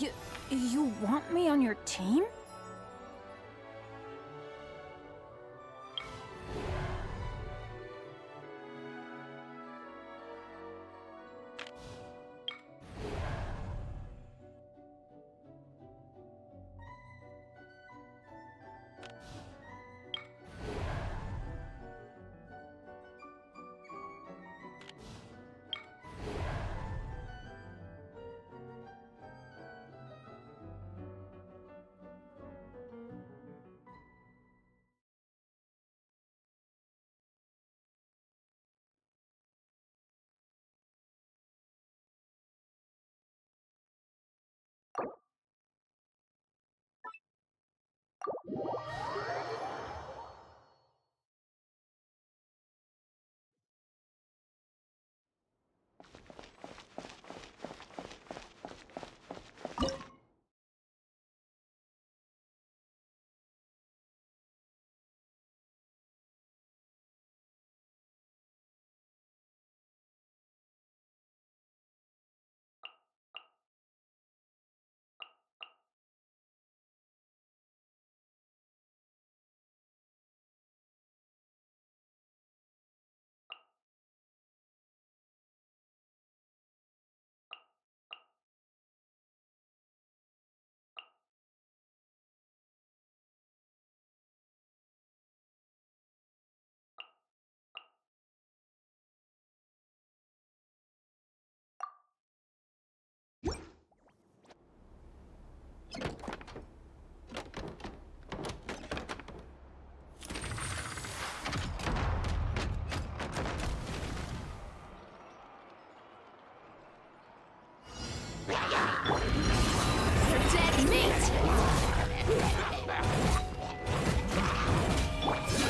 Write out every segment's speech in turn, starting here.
You want me on your team?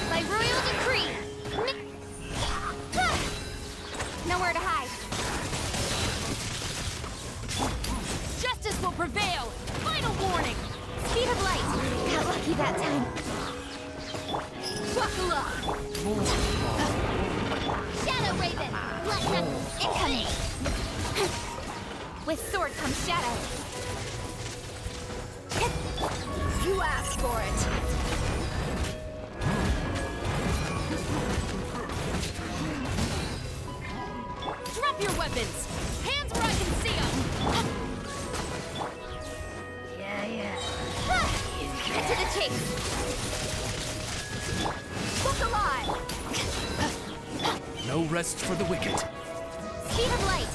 By royal decree! Nowhere to hide. Justice will prevail! Final warning! Speed of light! Got lucky that time. Buckle up! Shadow Raven! Blood knuckles incoming! With sword comes shadow. You asked for it! Drop your weapons! Hands where I can see them! Yeah. Get to the chase! Look alive! No rest for the wicked. Speed of light!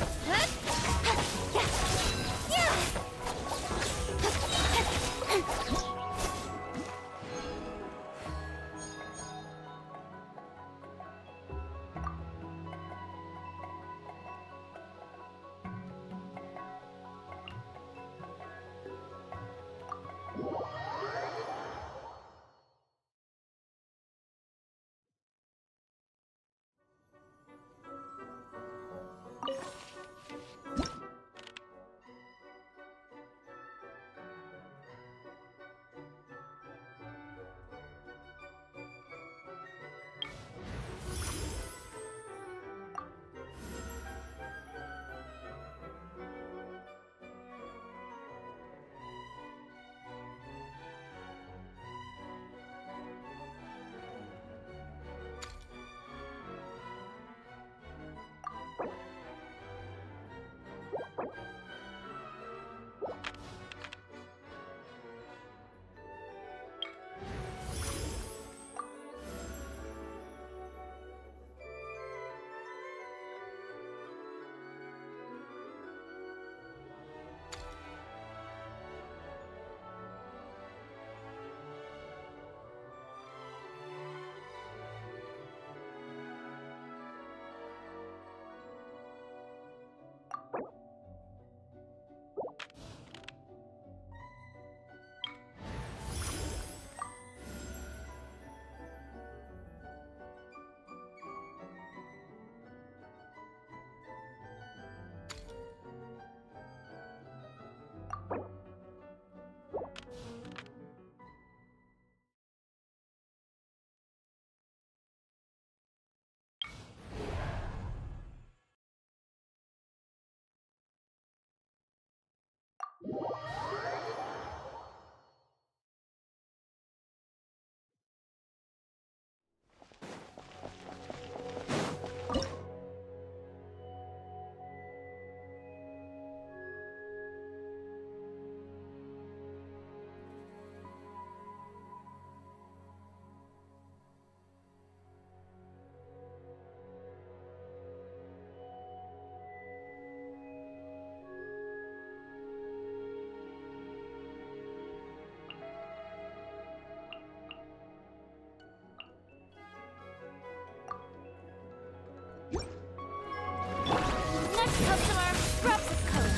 Next customer, grab some coat.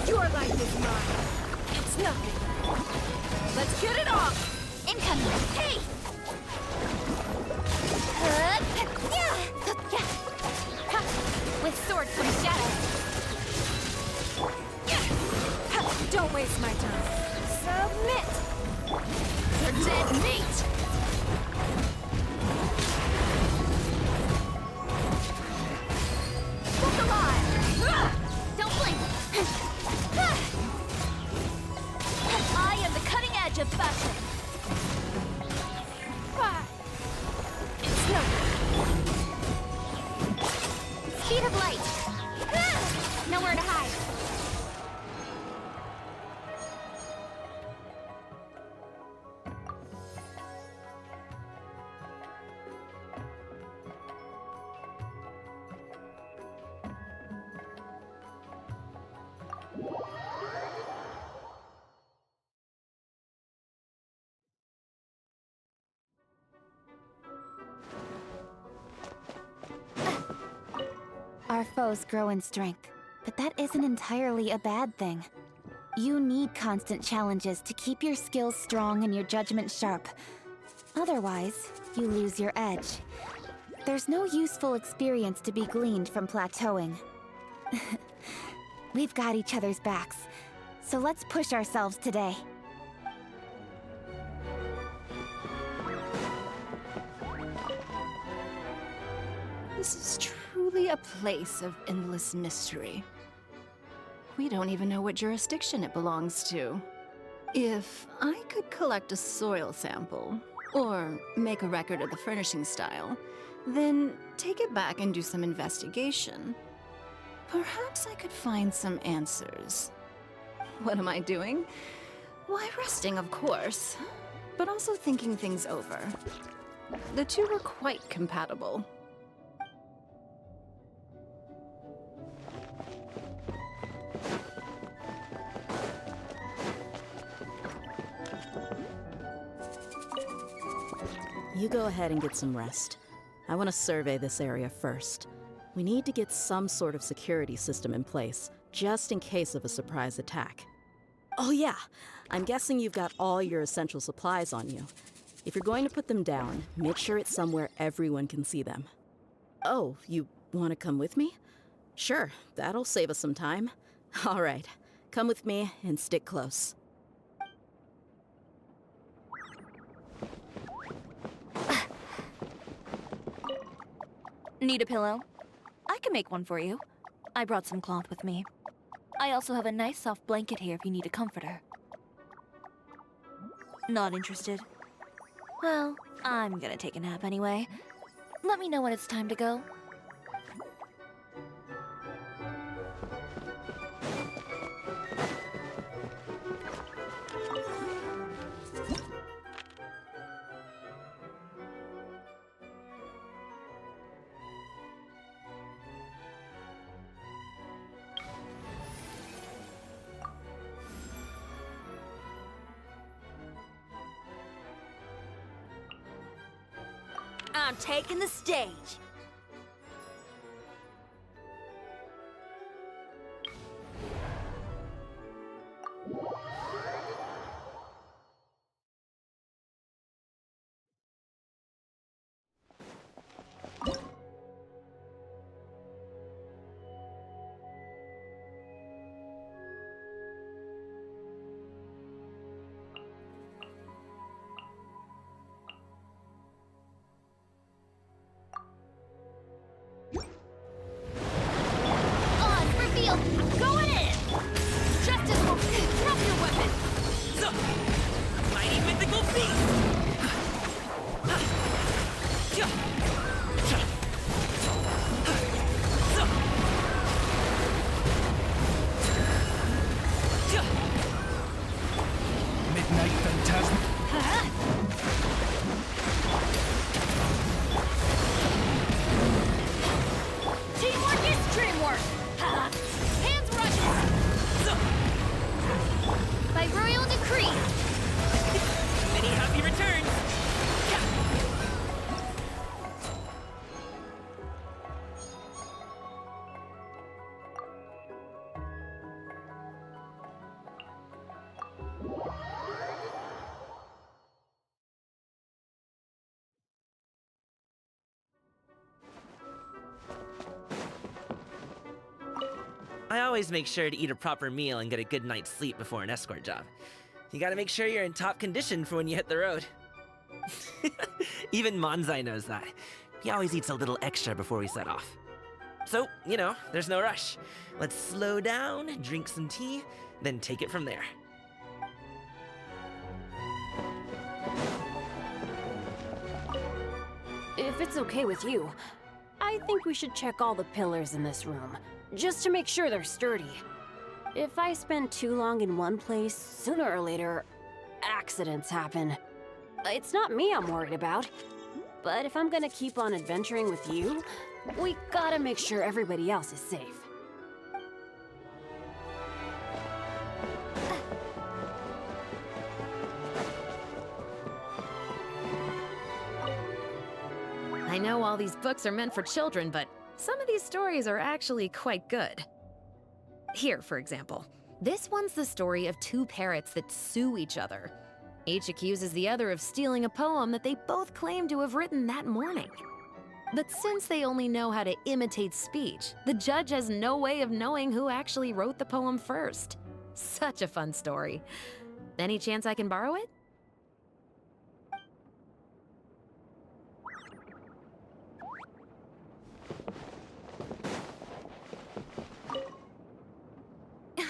Your life is mine. It's nothing. Let's get it off. Incoming. Hey! With sword comes shadow. Don't waste my time. Submit. You're dead meat. Look alive. Don't blink. I am the cutting edge of fashion. It's nothing. Speed of light. Nowhere to hide. Our foes grow in strength, but that isn't entirely a bad thing. You need constant challenges to keep your skills strong and your judgment sharp. Otherwise, you lose your edge. There's no useful experience to be gleaned from plateauing. We've got each other's backs, so let's push ourselves today. This is truly a place of endless mystery. We don't even know what jurisdiction it belongs to. If I could collect a soil sample, or make a record of the furnishing style, then take it back and do some investigation, perhaps I could find some answers. What am I doing? Why, resting, of course, but also thinking things over. The two were quite compatible. You go ahead and get some rest. I want to survey this area first. We need to get some sort of security system in place, just in case of a surprise attack. Oh yeah, I'm guessing you've got all your essential supplies on you. If you're going to put them down, make sure it's somewhere everyone can see them. Oh, you want to come with me? Sure, that'll save us some time. All right, come with me and stick close. Need a pillow? I can make one for you. I brought some cloth with me. I also have a nice soft blanket here if you need a comforter. Not interested? Well, I'm gonna take a nap anyway. Let me know when it's time to go. I'm taking the stage. On, reveal! I'm going in! tree! Many happy returns! I always make sure to eat a proper meal and get a good night's sleep before an escort job. You gotta make sure you're in top condition for when you hit the road. Even Manzai knows that. He always eats a little extra before we set off. So, you know, there's no rush. Let's slow down, drink some tea, then take it from there. If it's okay with you, I think we should check all the pillars in this room, just to make sure they're sturdy. If I spend too long in one place, sooner or later, accidents happen. It's not me I'm worried about, but if I'm gonna keep on adventuring with you, we gotta make sure everybody else is safe. I know all these books are meant for children, but some of these stories are actually quite good. Here, for example. This one's the story of two parrots that sue each other. Each accuses the other of stealing a poem that they both claim to have written that morning. But since they only know how to imitate speech, the judge has no way of knowing who actually wrote the poem first. Such a fun story. Any chance I can borrow it?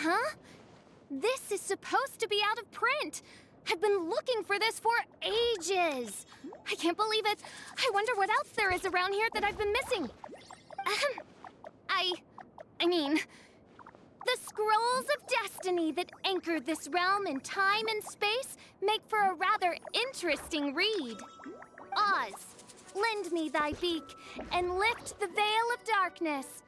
Huh? This is supposed to be out of print. I've been looking for this for ages. I can't believe it. I wonder what else there is around here that I've been missing. I mean, the scrolls of destiny that anchored this realm in time and space make for a rather interesting read. Oz, lend me thy beak and lift the veil of darkness.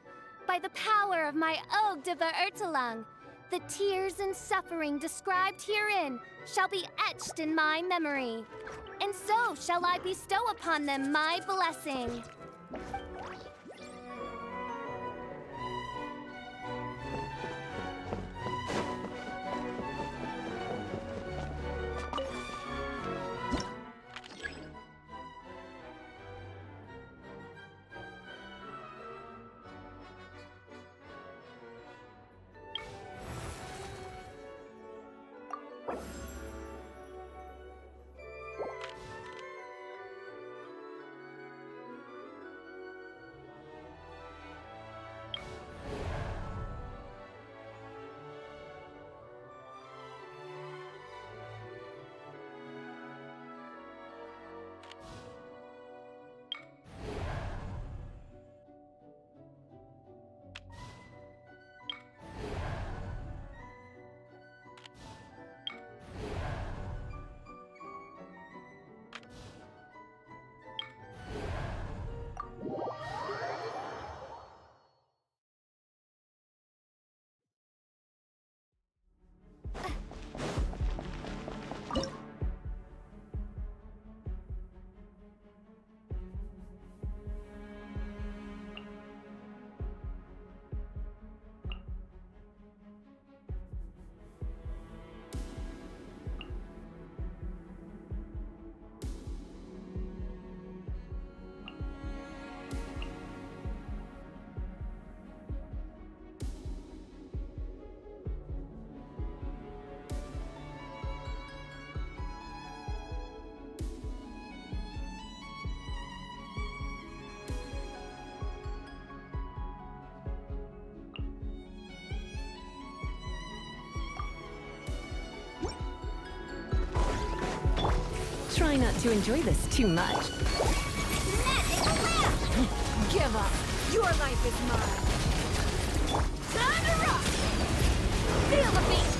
By the power of my Ode de Verurtelang, the tears and suffering described herein shall be etched in my memory, and so shall I bestow upon them my blessing. Try not to enjoy this too much. Give up! Your life is mine! Time to rock! Feel the beat!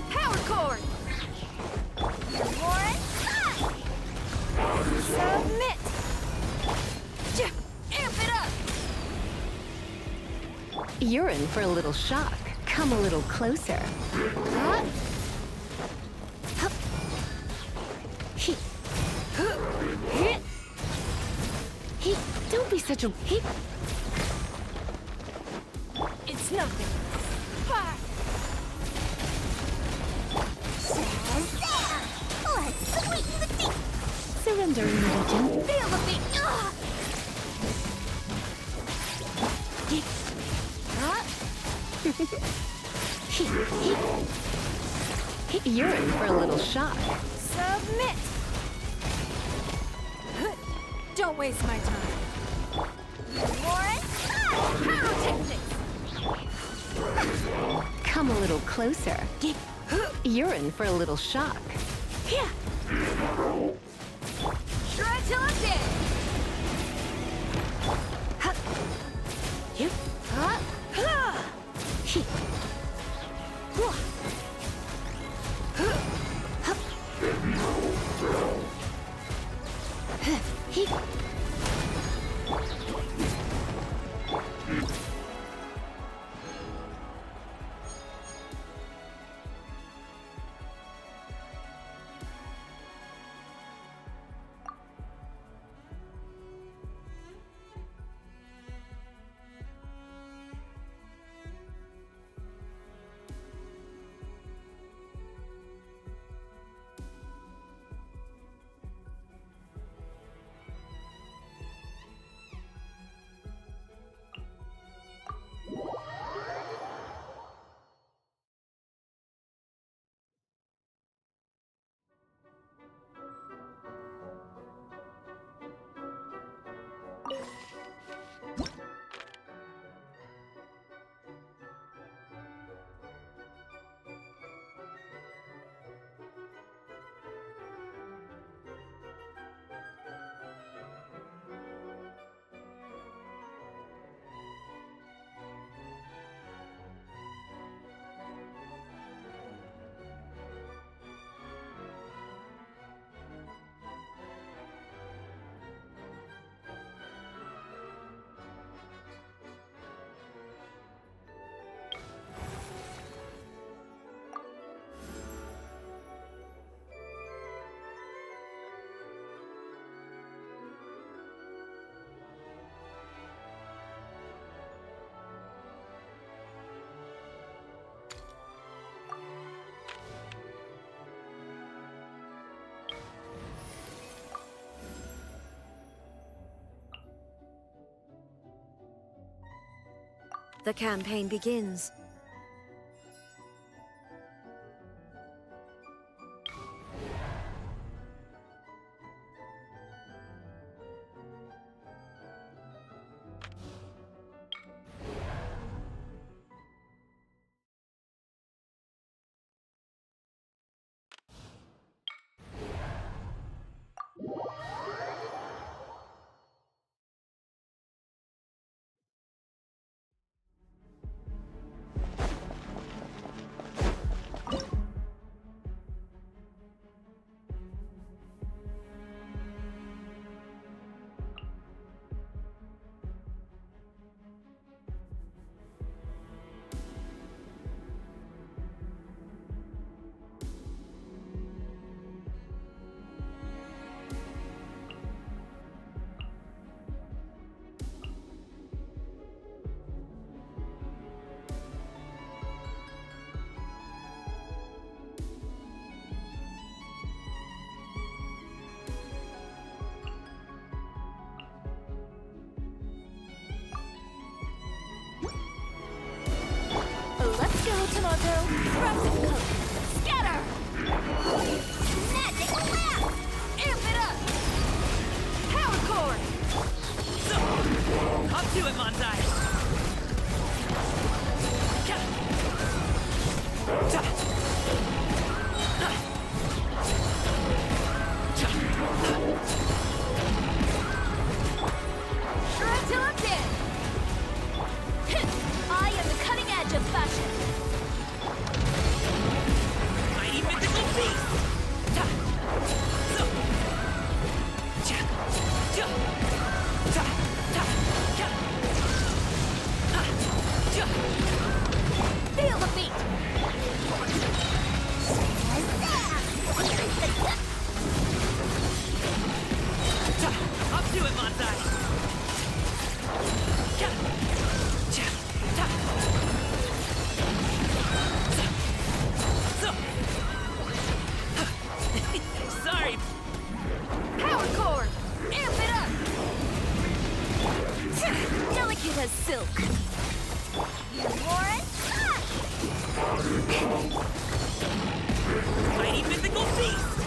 Power chord! More inside! Submit! Amp it up! You're in for a little shock. Come a little closer. Huh? Hup. He. Huh. He. Don't be such a. He. It's nothing. Ha! Let's sweeten the tea. Surrender, religion. Feel the beat! Ugh! You're in for a little shock. Submit! Don't waste my time. More inside! Pyrotechnics! Come a little closer. You're in for a little shock. Yeah! Try till I'm dead! You. Huh? He. Whoa. Hup. He. The campaign begins. Let's go, Tomato. Grab some coke. Scatter! Magic lamp! Amp it up! Power chord! Up to it, Montai! delicate as silk. Mighty mythical beast!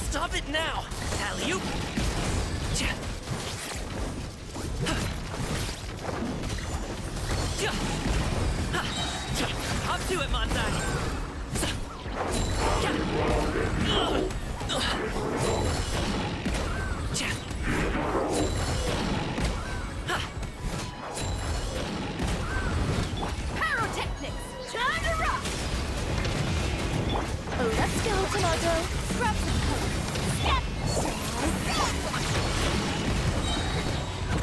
Stop it now, alley-oop! Up to it, Monzai! Pyrotechnics! Time to rock! Let's go, Tomato. Grab some coke.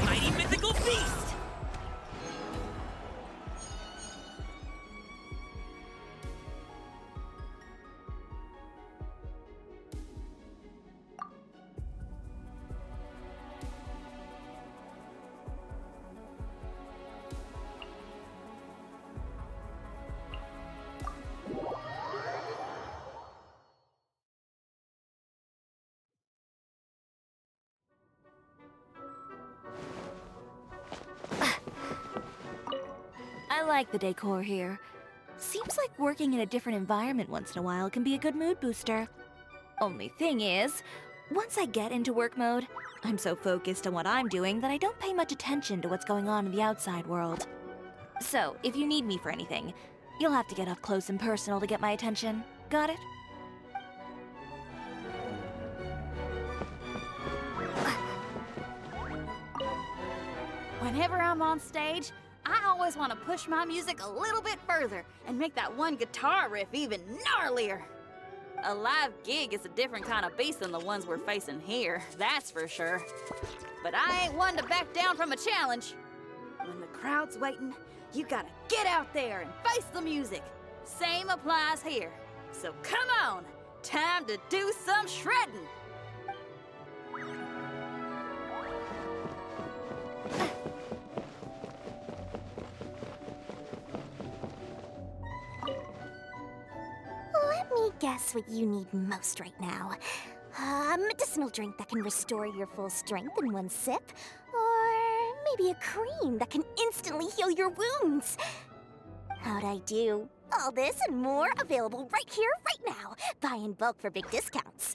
Mighty mythical beast! I like the decor here. Seems like working in a different environment once in a while can be a good mood booster. Only thing is, once I get into work mode, I'm so focused on what I'm doing that I don't pay much attention to what's going on in the outside world. So, if you need me for anything, you'll have to get up close and personal to get my attention. Got it? Whenever I'm on stage, I always want to push my music a little bit further and make that one guitar riff even gnarlier. A live gig is a different kind of beast than the ones we're facing here, that's for sure. But I ain't one to back down from a challenge. When the crowd's waiting, you gotta get out there and face the music. Same applies here. So come on, time to do some shredding. Let me guess what you need most right now. A medicinal drink that can restore your full strength in one sip, or maybe a cream that can instantly heal your wounds. How'd I do? All this and more available right here, right now. Buy in bulk for big discounts.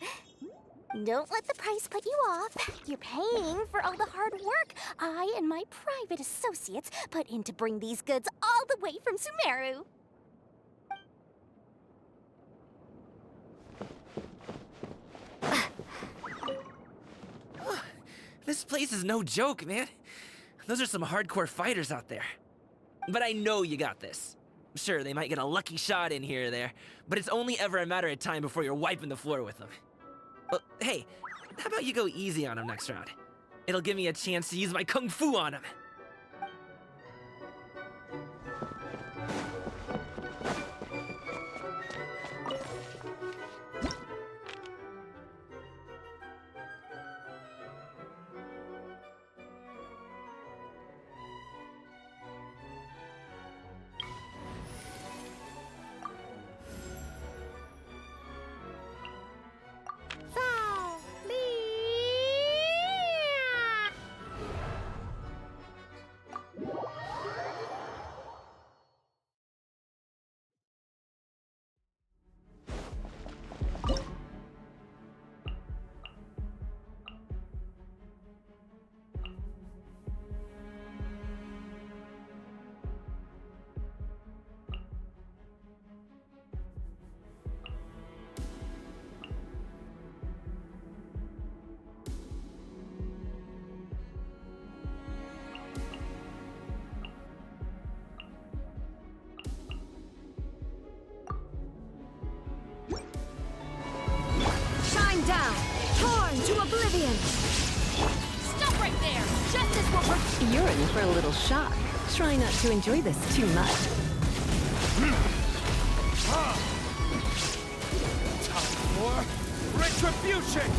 Don't let the price put you off. You're paying for all the hard work I and my private associates put in to bring these goods all the way from Sumeru. This place is no joke, man. Those are some hardcore fighters out there. But I know you got this. Sure, they might get a lucky shot in here or there, but it's only ever a matter of time before you're wiping the floor with them. Well, hey, how about you go easy on them next round? It'll give me a chance to use my kung fu on them. Down! Torn to oblivion! Stop right there! Justice will work! You're in for a little shock. Try not to enjoy this too much. Time for retribution!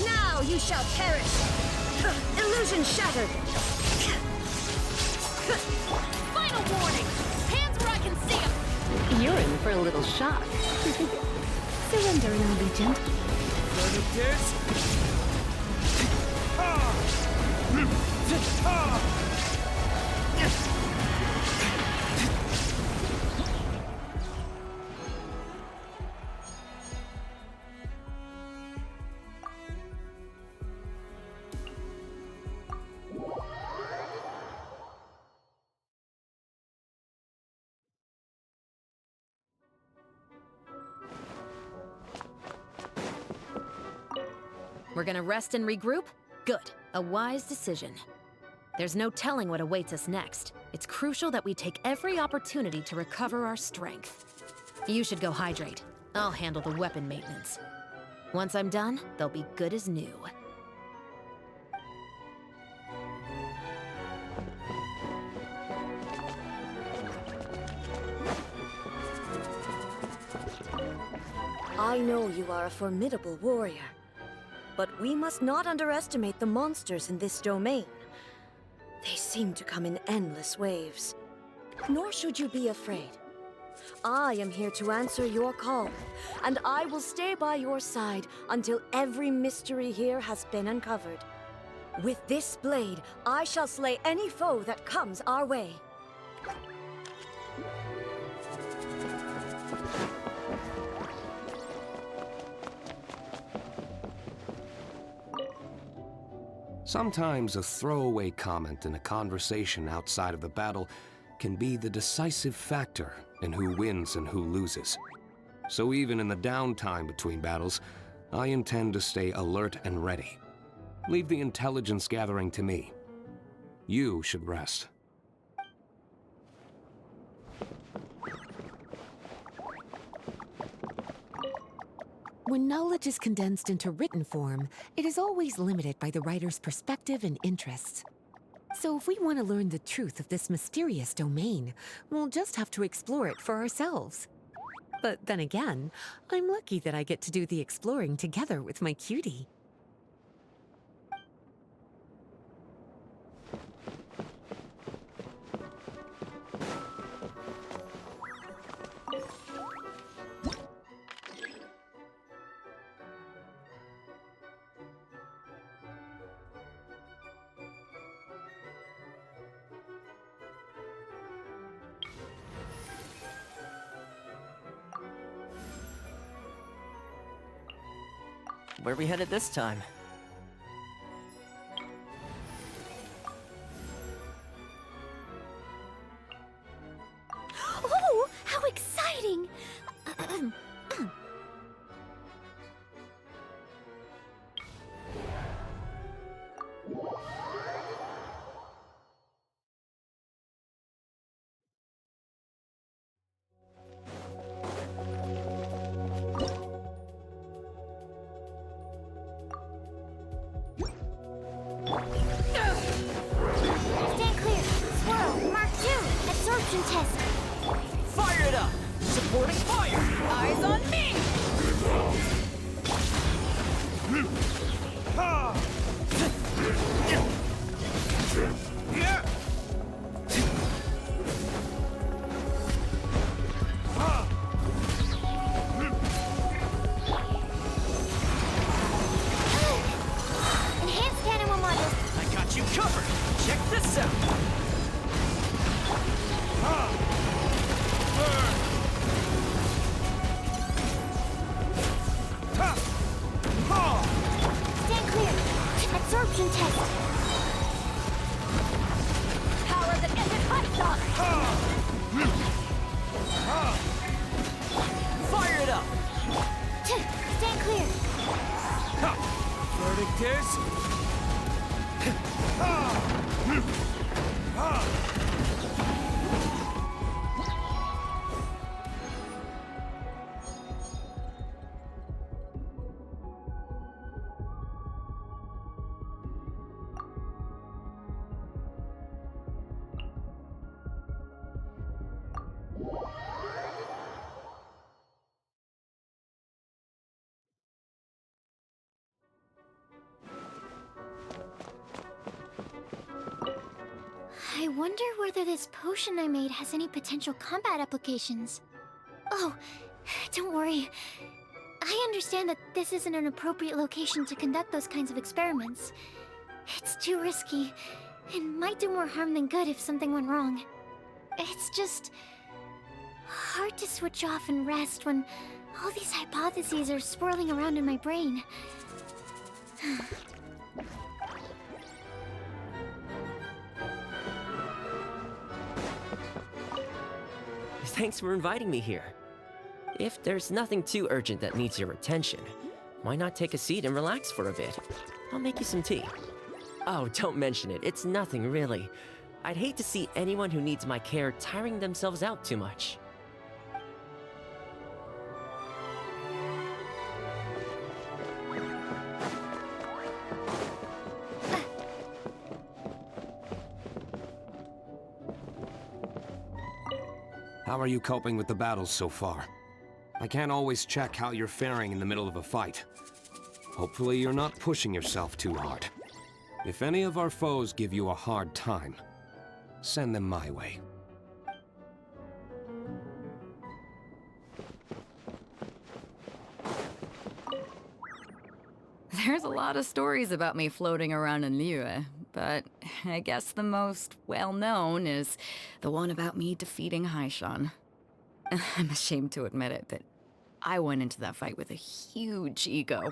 Now you shall perish! Illusion shattered! Final warning! Hands where I can see them! You're in for a little shock. Surrender, Allegiant. Verdict We're gonna rest and regroup? Good. A wise decision. There's no telling what awaits us next. It's crucial that we take every opportunity to recover our strength. You should go hydrate. I'll handle the weapon maintenance. Once I'm done, they'll be good as new. I know you are a formidable warrior, but we must not underestimate the monsters in this domain. They seem to come in endless waves. Nor should you be afraid. I am here to answer your call, and I will stay by your side until every mystery here has been uncovered. With this blade, I shall slay any foe that comes our way. Sometimes a throwaway comment in a conversation outside of the battle can be the decisive factor in who wins and who loses. So even in the downtime between battles, I intend to stay alert and ready. Leave the intelligence gathering to me. You should rest. When knowledge is condensed into written form, it is always limited by the writer's perspective and interests. So if we want to learn the truth of this mysterious domain, we'll just have to explore it for ourselves. But then again, I'm lucky that I get to do the exploring together with my cutie. Where are we headed this time? Oh, how exciting! Stand clear. Swirl. Mark 2. Absorption test. Fire it up! Supporting fire! Eyes on me! Enhanced animal models. I got you covered! Check this out! Stand clear. Absorption test. Power that ended Python! Fire it up! Stand clear. Verdict is... I wonder whether this potion I made has any potential combat applications. Oh, don't worry. I understand that this isn't an appropriate location to conduct those kinds of experiments. It's too risky, and might do more harm than good if something went wrong. It's just hard to switch off and rest when all these hypotheses are swirling around in my brain. Thanks for inviting me here. If there's nothing too urgent that needs your attention, why not take a seat and relax for a bit? I'll make you some tea. Oh, don't mention it. It's nothing, really. I'd hate to see anyone who needs my care tiring themselves out too much. How are you coping with the battles so far? I can't always check how you're faring in the middle of a fight. Hopefully you're not pushing yourself too hard. If any of our foes give you a hard time, send them my way. There's a lot of stories about me floating around in Liyue, but I guess the most well-known is the one about me defeating Haishan. I'm ashamed to admit it, but I went into that fight with a huge ego.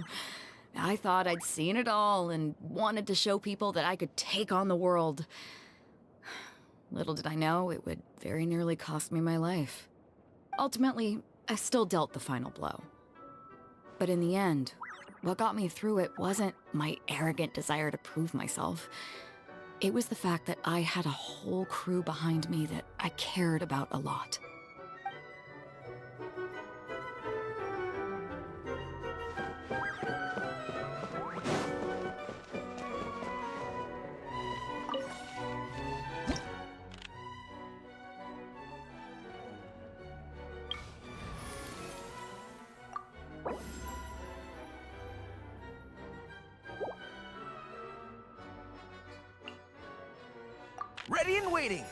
I thought I'd seen it all and wanted to show people that I could take on the world. Little did I know it would very nearly cost me my life. Ultimately, I still dealt the final blow. But in the end, what got me through it wasn't my arrogant desire to prove myself. It was the fact that I had a whole crew behind me that I cared about a lot. Ready and waiting!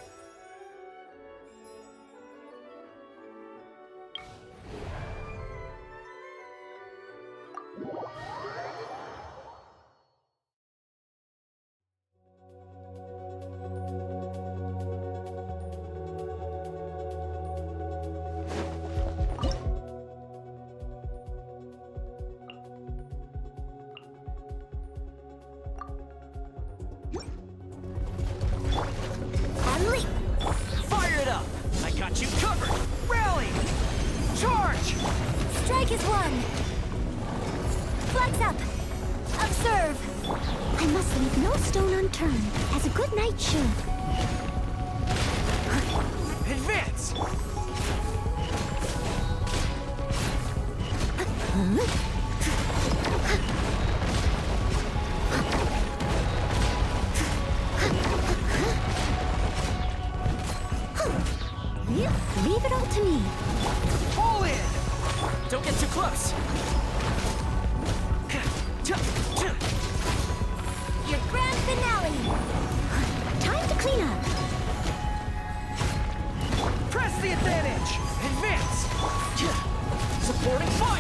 Fire it up! I got you covered! Rally! Charge! Strike is one! Flags up! Observe! I must leave no stone unturned, as a good knight should. Advance! Leave it all to me. All in! Don't get too close! Your grand finale! Time to clean up! Press the advantage! Advance! Supporting fire!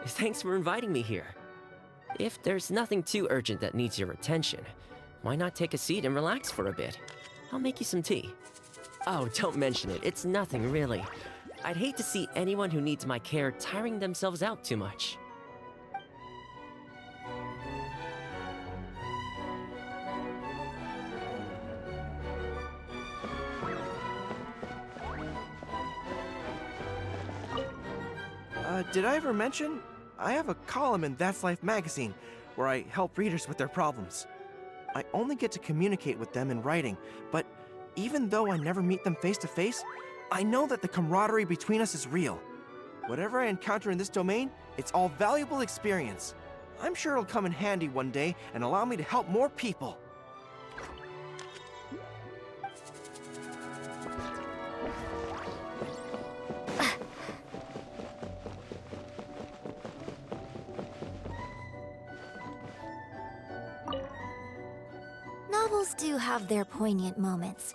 Thanks for inviting me here. If there's nothing too urgent that needs your attention, why not take a seat and relax for a bit? I'll make you some tea. Oh, don't mention it. It's nothing, really. I'd hate to see anyone who needs my care tiring themselves out too much. Did I ever mention? I have a column in That's Life magazine. where I help readers with their problems. I only get to communicate with them in writing, but even though I never meet them face to face, I know that the camaraderie between us is real. Whatever I encounter in this domain, it's all valuable experience. I'm sure it'll come in handy one day and allow me to help more people. Novels do have their poignant moments,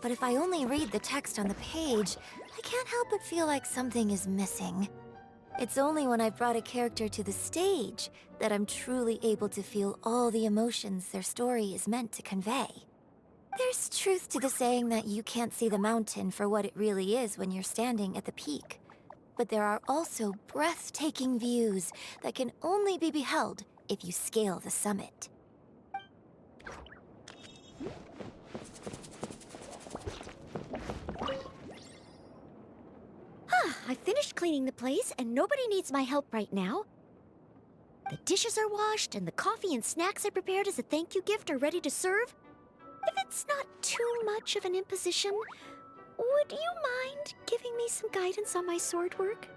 but if I only read the text on the page, I can't help but feel like something is missing. It's only when I've brought a character to the stage that I'm truly able to feel all the emotions their story is meant to convey. There's truth to the saying that you can't see the mountain for what it really is when you're standing at the peak. But there are also breathtaking views that can only be beheld if you scale the summit. I finished cleaning the place, and nobody needs my help right now. The dishes are washed, and the coffee and snacks I prepared as a thank you gift are ready to serve. If it's not too much of an imposition, would you mind giving me some guidance on my sword work?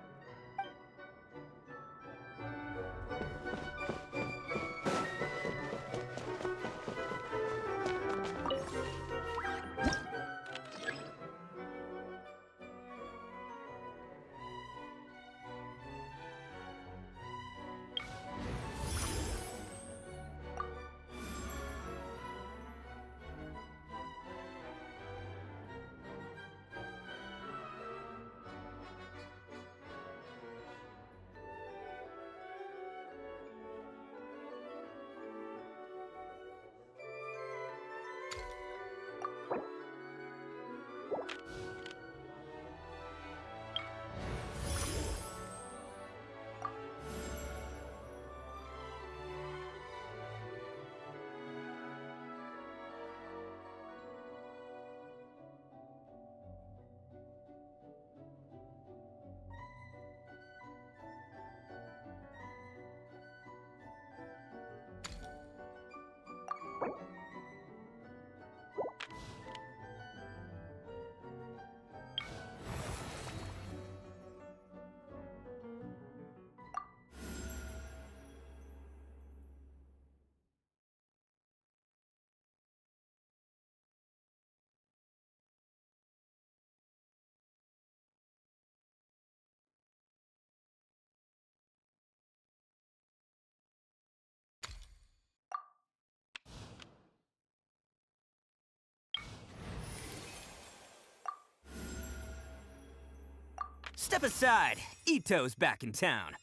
Step aside. Ito's back in town.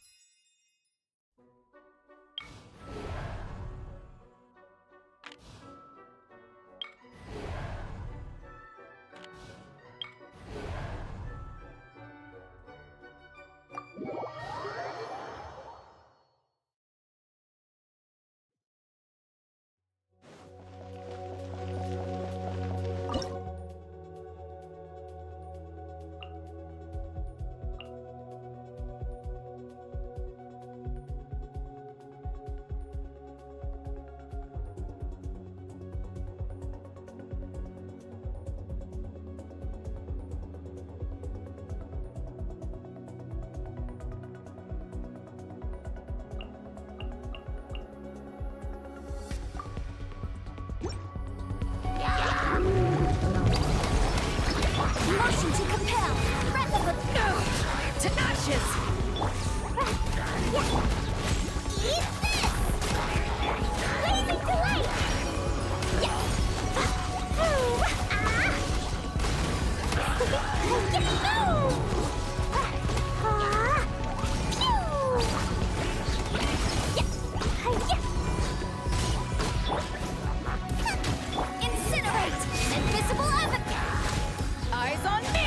Motion to compel! Breath of a... Tenacious! Eat this! Blazing delight! Incinerate! Invisible evidence! Eyes on me!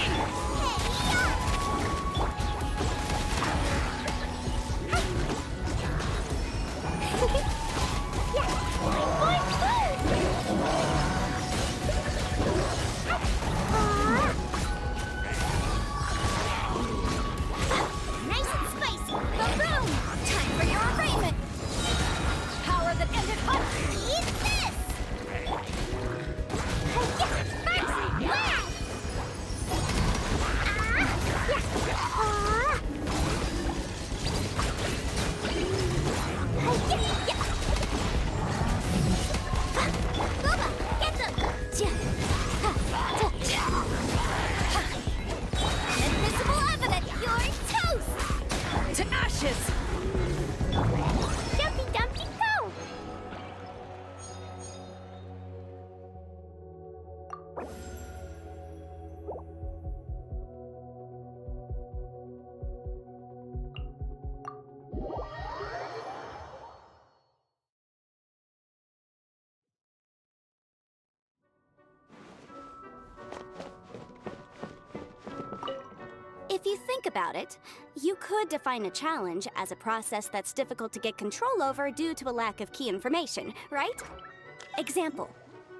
If you think about it, you could define a challenge as a process that's difficult to get control over due to a lack of key information, right? Example,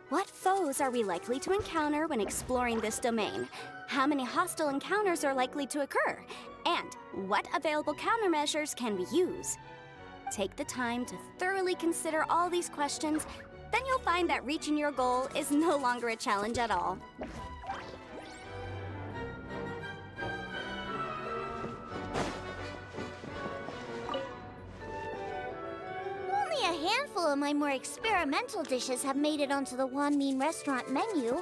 what foes are we likely to encounter when exploring this domain? How many hostile encounters are likely to occur? And what available countermeasures can we use? Take the time to thoroughly consider all these questions, then you'll find that reaching your goal is no longer a challenge at all. Only a handful of my more experimental dishes have made it onto the Wanmin restaurant menu.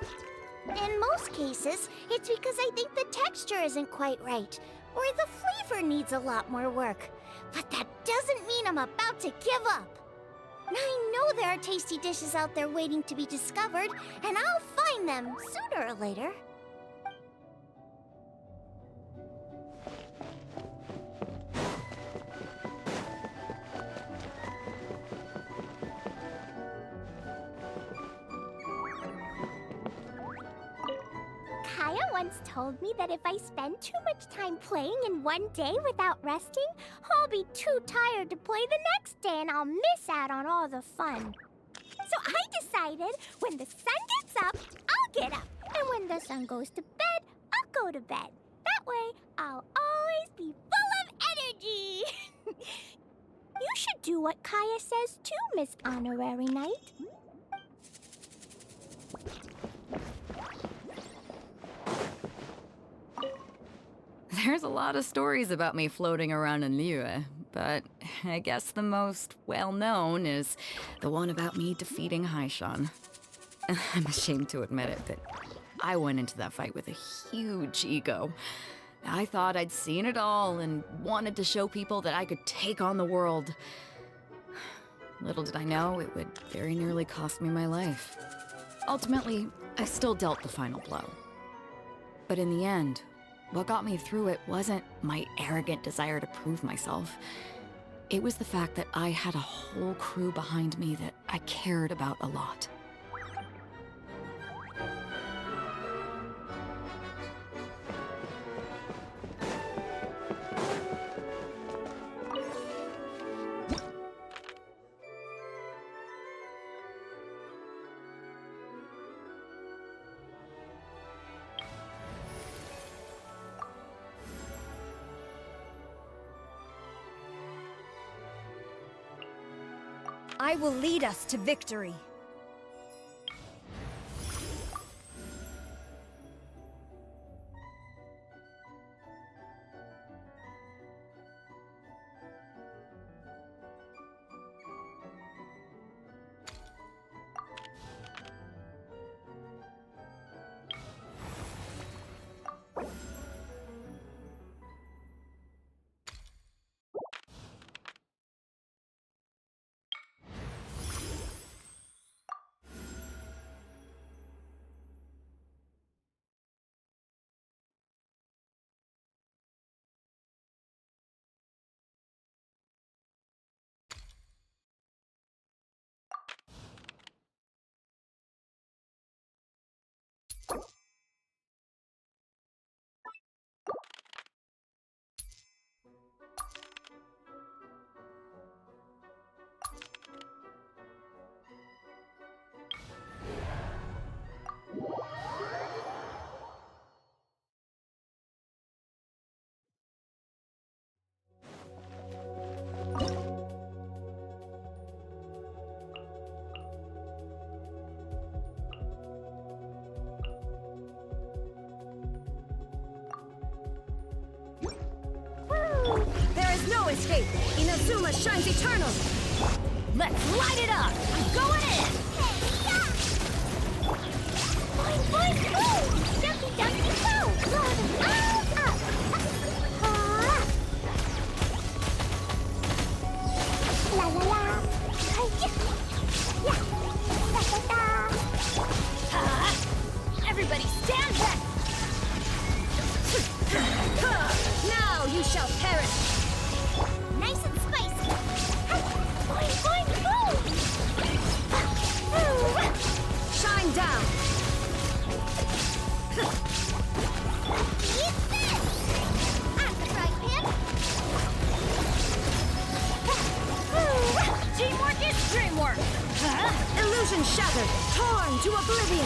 In most cases, it's because I think the texture isn't quite right, or the flavor needs a lot more work. But that doesn't mean I'm about to give up. I know there are tasty dishes out there waiting to be discovered, and I'll find them sooner or later. Kaya once told me that if I spend too much time playing in one day without resting, I'll be too tired to play the next day and I'll miss out on all the fun. So I decided when the sun gets up, I'll get up. And when the sun goes to bed, I'll go to bed. That way, I'll always be full of energy. You should do what Kaya says too, Miss Honorary Knight. There's a lot of stories about me floating around in Liyue, but I guess the most well-known is the one about me defeating Haishan. I'm ashamed to admit it, but I went into that fight with a huge ego. I thought I'd seen it all and wanted to show people that I could take on the world. Little did I know it would very nearly cost me my life. Ultimately, I still dealt the final blow. But in the end, what got me through it wasn't my arrogant desire to prove myself. It was the fact that I had a whole crew behind me that I cared about a lot. I will lead us to victory. There is no escape! Inazuma shines eternal! Let's light it up! I'm going in! Boing, boing, boom! Dumpy, dumpy, go! Blow them all up! La la la! Hi-ya! Yeah! Da da da! Everybody stand back! Now you shall perish! Nice and spicy! Boing, boing, boom! Shine down! Eat this! Vision shattered, torn to oblivion!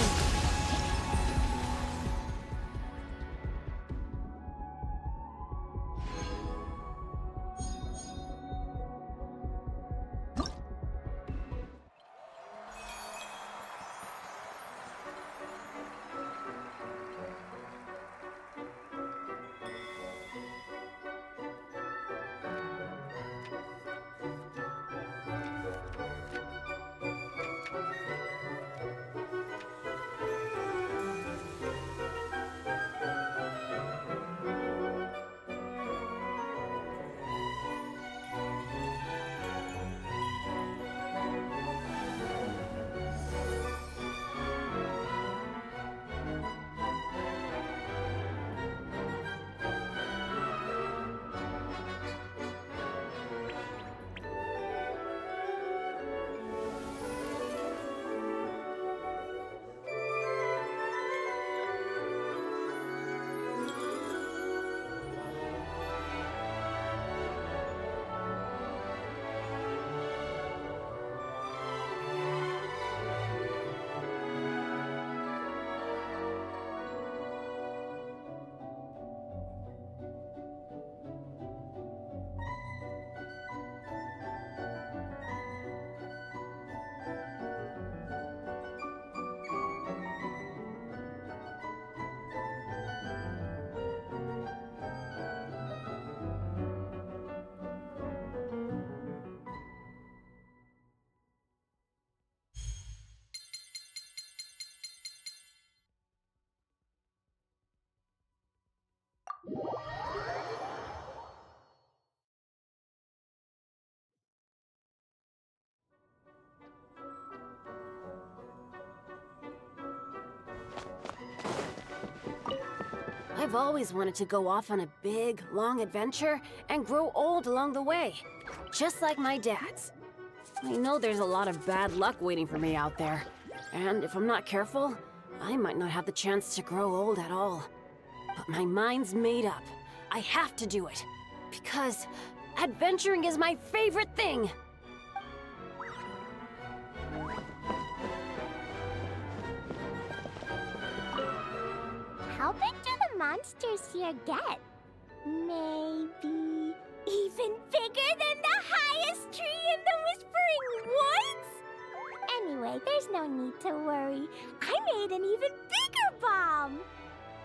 I've always wanted to go off on a big, long adventure and grow old along the way, just like my dad's. I know there's a lot of bad luck waiting for me out there, and if I'm not careful, I might not have the chance to grow old at all. But my mind's made up. I have to do it, because adventuring is my favorite thing! How big do the monsters here get? Maybe even bigger than the highest tree in the Whispering Woods? Anyway, there's no need to worry. I made an even bigger bomb!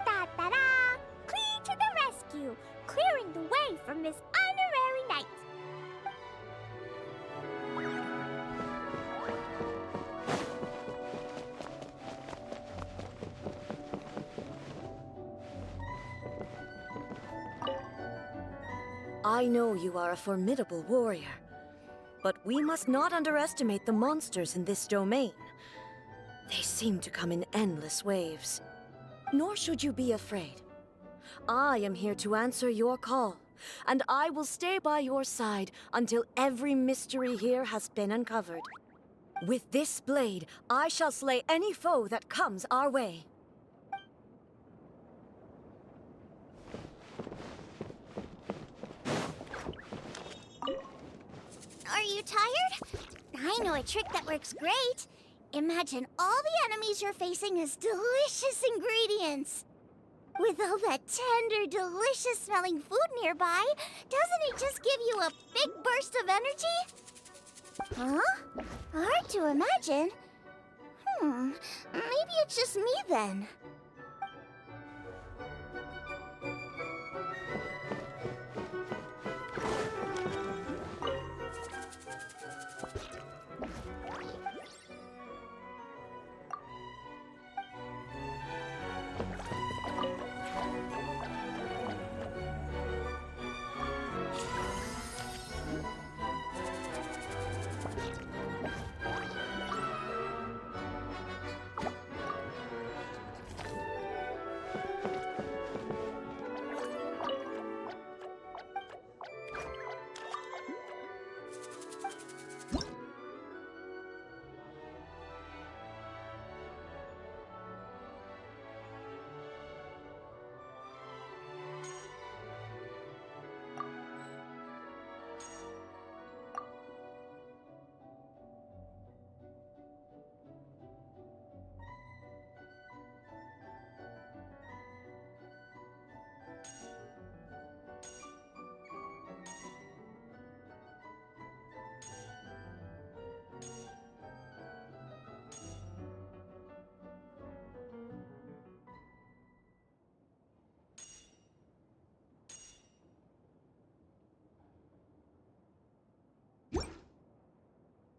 Da-da-da! Clee to the rescue, clearing the way from this honorary knight. I know you are a formidable warrior, but we must not underestimate the monsters in this domain. They seem to come in endless waves. Nor should you be afraid. I am here to answer your call, and I will stay by your side until every mystery here has been uncovered. With this blade, I shall slay any foe that comes our way. Are you tired? I know a trick that works great. Imagine all the enemies you're facing as delicious ingredients. With all that tender, delicious-smelling food nearby, doesn't it just give you a big burst of energy? Huh? Hard to imagine. Maybe it's just me then.